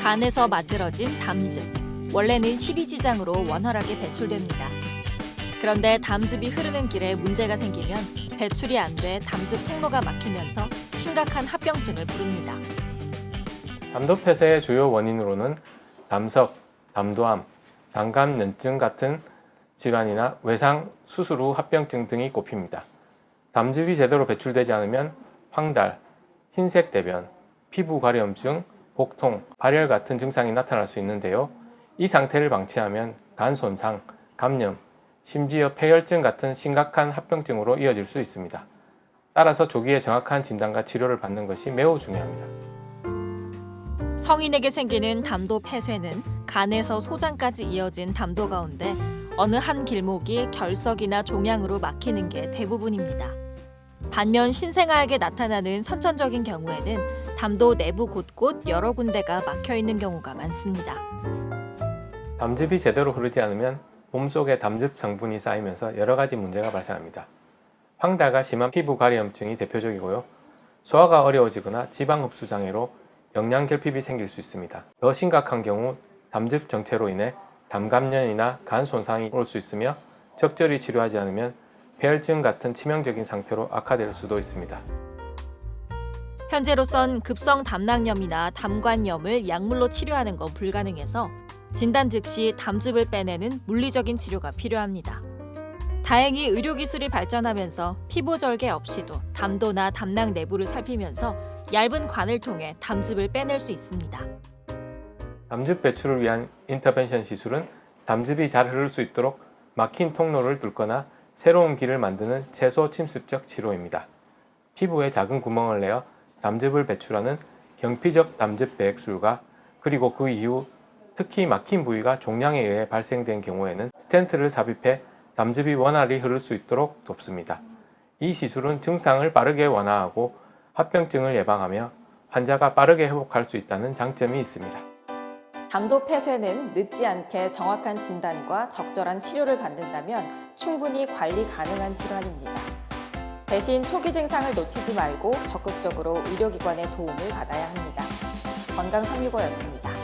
간에서 만들어진 담즙. 원래는 십이지장으로 원활하게 배출됩니다. 그런데 담즙이 흐르는 길에 문제가 생기면 배출이 안 돼 담즙 통로가 막히면서 심각한 합병증을 부릅니다. 담도 폐쇄의 주요 원인으로는 담석, 담도암, 당감염증 같은 질환이나 외상, 수술 후 합병증 등이 꼽힙니다. 담즙이 제대로 배출되지 않으면 황달, 흰색 대변, 피부 과려움증, 복통, 발열 같은 증상이 나타날 수 있는데요. 이 상태를 방치하면 간 손상, 감염, 심지어 폐혈증 같은 심각한 합병증으로 이어질 수 있습니다. 따라서 조기에 정확한 진단과 치료를 받는 것이 매우 중요합니다. 성인에게 생기는 담도 폐쇄는 간에서 소장까지 이어진 담도 가운데 어느 한 길목이 결석이나 종양으로 막히는 게 대부분입니다. 반면 신생아에게 나타나는 선천적인 경우에는 담도 내부 곳곳 여러 군데가 막혀 있는 경우가 많습니다. 담즙이 제대로 흐르지 않으면 몸속에 담즙 성분이 쌓이면서 여러 가지 문제가 발생합니다. 황달과 심한 피부 가려움증이 대표적이고요. 소화가 어려워지거나 지방 흡수 장애로 영양 결핍이 생길 수 있습니다. 더 심각한 경우 담즙 정체로 인해 담감염이나 간 손상이 올 수 있으며 적절히 치료하지 않으면 폐혈증 같은 치명적인 상태로 악화될 수도 있습니다. 현재로선 급성 담낭염이나 담관염을 약물로 치료하는 건 불가능해서 진단 즉시 담즙을 빼내는 물리적인 치료가 필요합니다. 다행히 의료기술이 발전하면서 피부 절개 없이도 담도나 담낭 내부를 살피면서 얇은 관을 통해 담즙을 빼낼 수 있습니다. 담즙 배출을 위한 인터벤션 시술은 담즙이 잘 흐를 수 있도록 막힌 통로를 뚫거나 새로운 길을 만드는 최소 침습적 치료입니다. 피부에 작은 구멍을 내어 담즙을 배출하는 경피적 담즙 배액술과 그리고 그 이후 특히 막힌 부위가 종양에 의해 발생된 경우에는 스텐트를 삽입해 담즙이 원활히 흐를 수 있도록 돕습니다. 이 시술은 증상을 빠르게 완화하고 합병증을 예방하며 환자가 빠르게 회복할 수 있다는 장점이 있습니다. 담도 폐쇄는 늦지 않게 정확한 진단과 적절한 치료를 받는다면 충분히 관리 가능한 질환입니다. 대신 초기 증상을 놓치지 말고 적극적으로 의료기관의 도움을 받아야 합니다. 건강365였습니다.